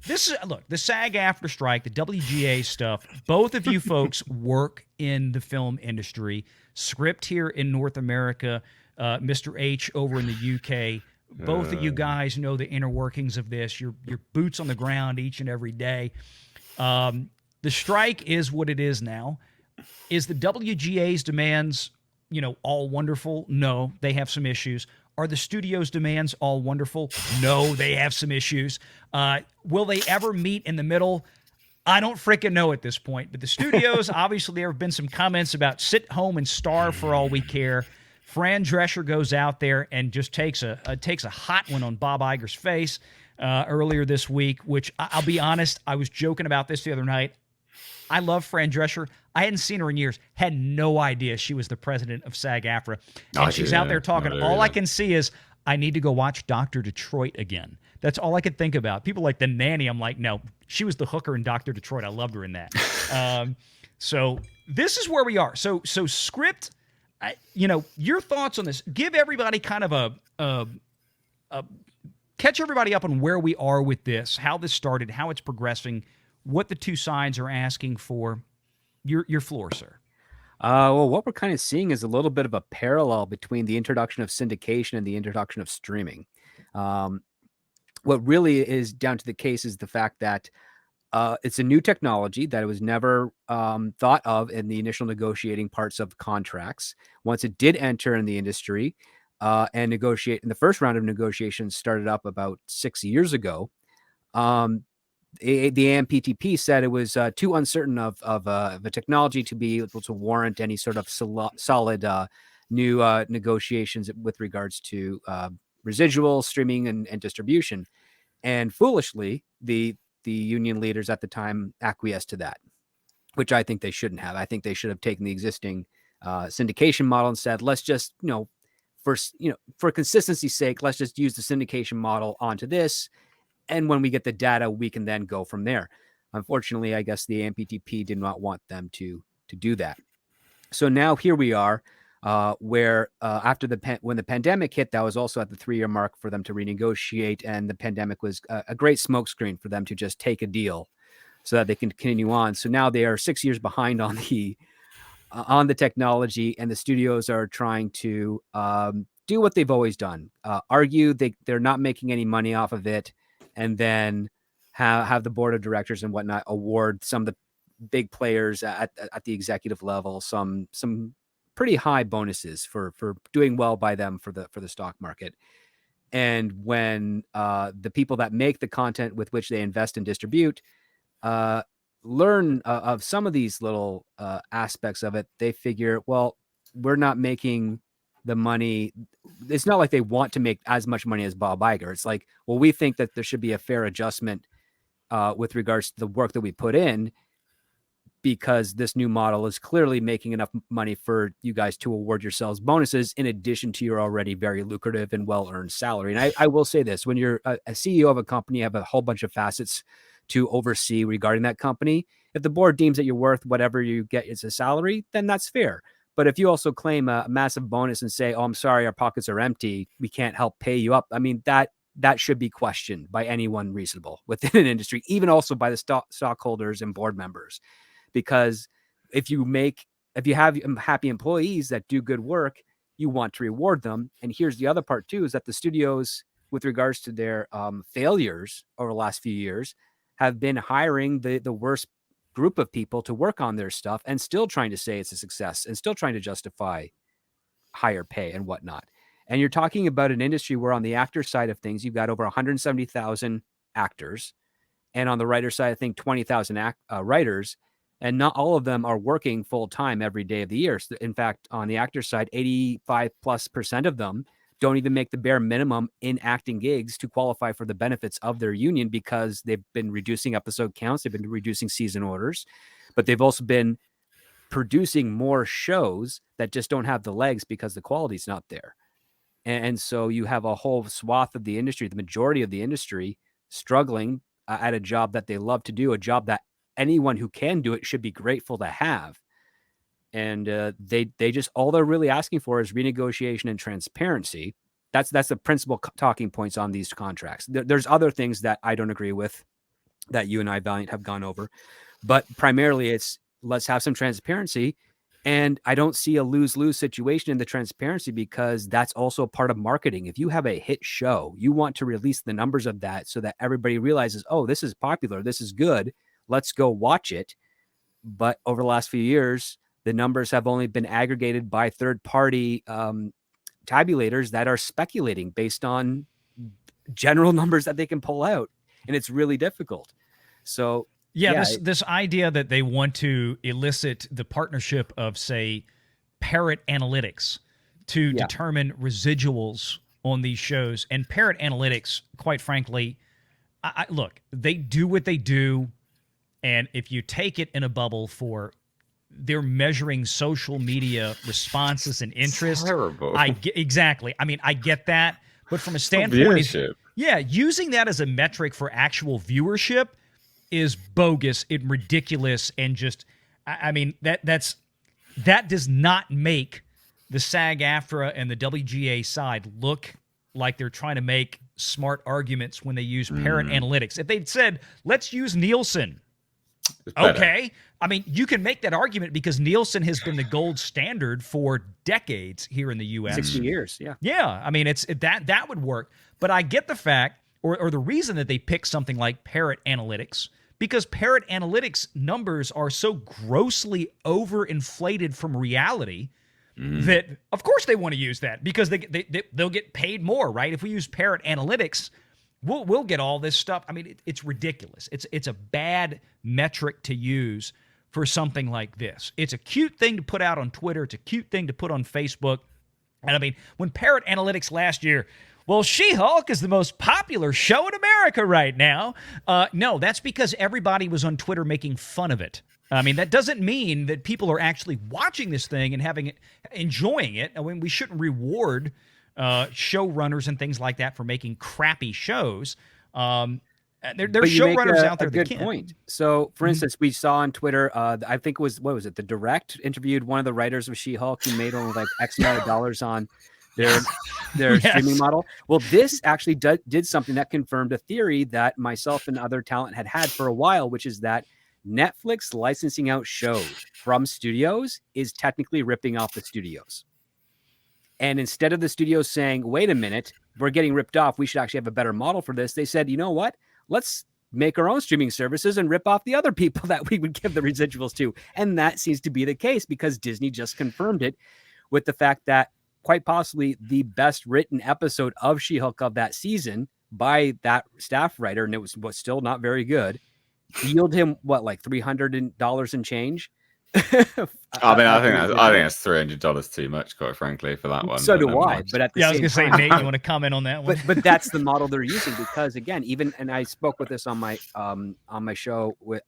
This is, look, the SAG-AFTRA strike, the WGA stuff. Both of you folks work in the film industry. Script here in North America, Mr. H over in the UK. Both of you guys know the inner workings of this. Your boots on the ground each and every day. The strike is what it is now. Is the WGA's demands, all wonderful? No, they have some issues. Are the studio's demands all wonderful? No, they have some issues. Will they ever meet in the middle? I don't freaking know at this point. But the studios, obviously, there have been some comments about sit home and starve for all we care. Fran Drescher goes out there and just takes a hot one on Bob Iger's face earlier this week, which I'll be honest, I was joking about this the other night. I love Fran Drescher. I hadn't seen her in years. Had no idea she was the president of SAG-AFTRA. And she's out there talking. All I can see is, I need to go watch Dr. Detroit again. That's all I could think about. People like The Nanny, I'm like, no, she was the hooker in Dr. Detroit. I loved her in that. So this is where we are. So script, your thoughts on this. Give everybody kind of a catch everybody up on where we are with this, how this started, how it's progressing, what the two sides are asking for. Your floor, sir. Well, what we're kind of seeing is a little bit of a parallel between the introduction of syndication and the introduction of streaming. What really is down to the case is the fact that it's a new technology that was never thought of in the initial negotiating parts of contracts. Once it did enter in the industry and negotiate, in the first round of negotiations started up about 6 years ago, the AMPTP said it was too uncertain of a technology to be able to warrant any sort of solid new negotiations with regards to residual streaming and distribution. And foolishly, the union leaders at the time acquiesced to that, which I think they shouldn't have. I think they should have taken the existing syndication model and said, let's just, for consistency's sake, let's just use the syndication model onto this. And when we get the data, we can then go from there. Unfortunately, I guess the AMPTP did not want them to do that. So now here we are, where after when the pandemic hit, that was also at the 3-year mark for them to renegotiate, and the pandemic was a great smokescreen for them to just take a deal so that they can continue on. So now they are 6 years behind on the technology, and the studios are trying to do what they've always done: argue they're not making any money off of it, and then have the board of directors and whatnot award some of the big players at the executive level some pretty high bonuses for doing well by them for the stock market. And when the people that make the content with which they invest and distribute learn of some of these little aspects of it, they figure, well, we're not making the money. It's not like they want to make as much money as Bob Iger. It's like, well, we think that there should be a fair adjustment with regards to the work that we put in, because this new model is clearly making enough money for you guys to award yourselves bonuses in addition to your already very lucrative and well-earned salary. And I will say this: when you're a CEO of a company, you have a whole bunch of facets to oversee regarding that company. If the board deems that you're worth whatever you get as a salary, then that's fair. But if you also claim a massive bonus and say, oh, I'm sorry, our pockets are empty, we can't help pay you up, I mean, that should be questioned by anyone reasonable within an industry, even also by the stockholders and board members. Because if you have happy employees that do good work, you want to reward them. And here's the other part too, is that the studios, with regards to their failures over the last few years, have been hiring the worst group of people to work on their stuff, and still trying to say it's a success, and still trying to justify higher pay and whatnot. And you're talking about an industry where on the actor side of things, you've got over 170,000 actors. And on the writer side, I think 20,000 writers. And not all of them are working full time every day of the year. In fact, on the actor side, 85+% of them don't even make the bare minimum in acting gigs to qualify for the benefits of their union, because they've been reducing episode counts, they've been reducing season orders, but they've also been producing more shows that just don't have the legs because the quality's not there. And so you have a whole swath of the industry, the majority of the industry, struggling at a job that they love to do, a job that anyone who can do it should be grateful to have. And they just, all they're really asking for is renegotiation and transparency. That's the principal talking points on these contracts. There's other things that I don't agree with. that you and I, Valiant, have gone over. But primarily it's let's have some transparency. And I don't see a lose-lose situation in the transparency, because that's also part of marketing. If you have a hit show, you want to release the numbers of that so that everybody realizes, oh, this is popular, this is good, let's go watch it. But over the last few years, the numbers have only been aggregated by third-party tabulators that are speculating based on general numbers that they can pull out. And it's really difficult. So yeah, this idea that they want to elicit the partnership of, say, Parrot Analytics to determine residuals on these shows. And Parrot Analytics, quite frankly, look, they do what they do. And if you take it in a bubble for they're measuring social media responses and interest. Terrible. Exactly. I mean, I get that. But from a standpoint, using that as a metric for actual viewership is bogus and ridiculous, and just, I mean, that does not make the SAG-AFTRA and the WGA side look like they're trying to make smart arguments when they use Parrot Analytics. If they'd said, let's use Nielsen, okay. I mean, you can make that argument because Nielsen has been the gold standard for decades here in the U.S. 60 years, yeah. Yeah, I mean, that would work. But I get the fact, or the reason that they pick something like Parrot Analytics, because Parrot Analytics numbers are so grossly overinflated from reality that, of course, they want to use that because they'll get paid more, right? If we use Parrot Analytics, we'll get all this stuff. I mean, it's ridiculous. It's a bad metric to use for something like this. It's a cute thing to put out on Twitter. It's a cute thing to put on Facebook. And I mean, when Parrot Analytics last year, well, She-Hulk is the most popular show in America right now. No, that's because everybody was on Twitter making fun of it. I mean, that doesn't mean that people are actually watching this thing and enjoying it. I mean, we shouldn't reward showrunners and things like that for making crappy shows. There's showrunners out there that can. Good point. So, for instance, we saw on Twitter, I think it was, what was it? The Direct interviewed one of the writers of She-Hulk who made only like X amount of dollars on their streaming model. Well, this actually did something that confirmed a theory that myself and other talent had for a while, which is that Netflix licensing out shows from studios is technically ripping off the studios. And instead of the studios saying, wait a minute, we're getting ripped off, we should actually have a better model for this, they said, you know what? Let's make our own streaming services and rip off the other people that we would give the residuals to. And that seems to be the case because Disney just confirmed it with the fact that quite possibly the best written episode of She-Hulk of that season by that staff writer, and it was still not very good, yielded him like $300 and change. I mean, I think that's $300 too much, quite frankly, for that one. So do I. But at the I was going to say, Nate, you want to comment on that one? But that's the model they're using because, again, and I spoke with this on my show with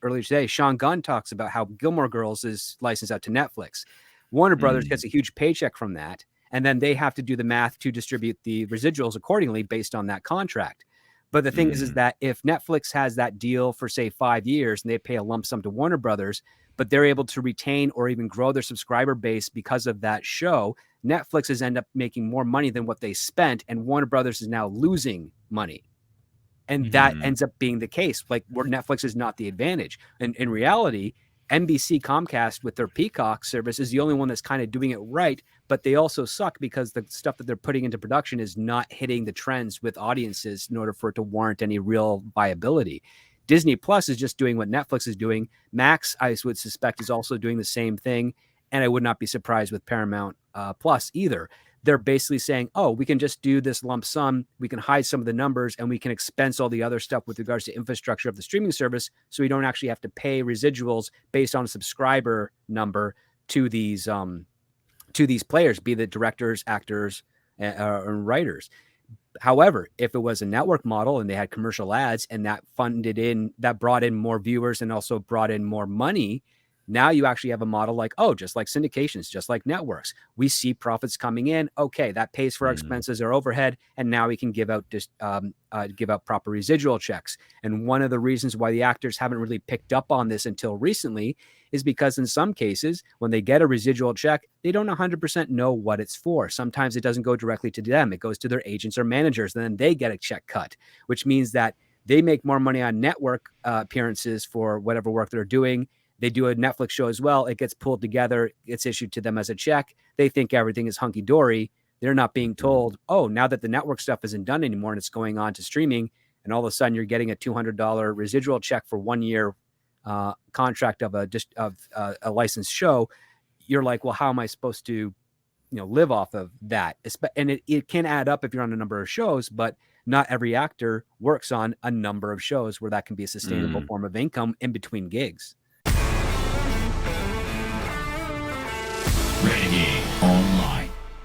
earlier today. Sean Gunn talks about how Gilmore Girls is licensed out to Netflix. Warner Brothers gets a huge paycheck from that, and then they have to do the math to distribute the residuals accordingly based on that contract. But the thing is that if Netflix has that deal for, say, 5 years and they pay a lump sum to Warner Brothers, but they're able to retain or even grow their subscriber base because of that show, Netflix has ended up making more money than what they spent, and Warner Brothers is now losing money. And that ends up being the case, like where Netflix is not the advantage. And in reality, NBC Comcast with their Peacock service is the only one that's kind of doing it right, but they also suck because the stuff that they're putting into production is not hitting the trends with audiences in order for it to warrant any real viability. Disney Plus is just doing what Netflix is doing. Max, I would suspect, is also doing the same thing, and I would not be surprised with Paramount Plus either. They're basically saying, oh, we can just do this lump sum, we can hide some of the numbers, and we can expense all the other stuff with regards to infrastructure of the streaming service, so we don't actually have to pay residuals based on a subscriber number to these players, be the directors, actors, and writers. However, if it was a network model and they had commercial ads and that brought in more viewers and also brought in more money, now you actually have a model like, oh, just like syndications, just like networks. We see profits coming in. Okay, that pays for our expenses or overhead, and now we can give out proper residual checks. And one of the reasons why the actors haven't really picked up on this until recently is because in some cases, when they get a residual check, they don't 100% know what it's for. Sometimes it doesn't go directly to them. It goes to their agents or managers, and then they get a check cut, which means that They make more money on network appearances for whatever work they're doing. They do a Netflix show as well. It gets pulled together. It's issued to them as a check. They think everything is hunky-dory. They're not being told, oh, now that the network stuff isn't done anymore and it's going on to streaming, and all of a sudden you're getting a $200 residual check for 1 year contract of a licensed show. You're like, well, how am I supposed to, live off of that? And it can add up if you're on a number of shows, but not every actor works on a number of shows where that can be a sustainable form of income in between gigs. Renegade.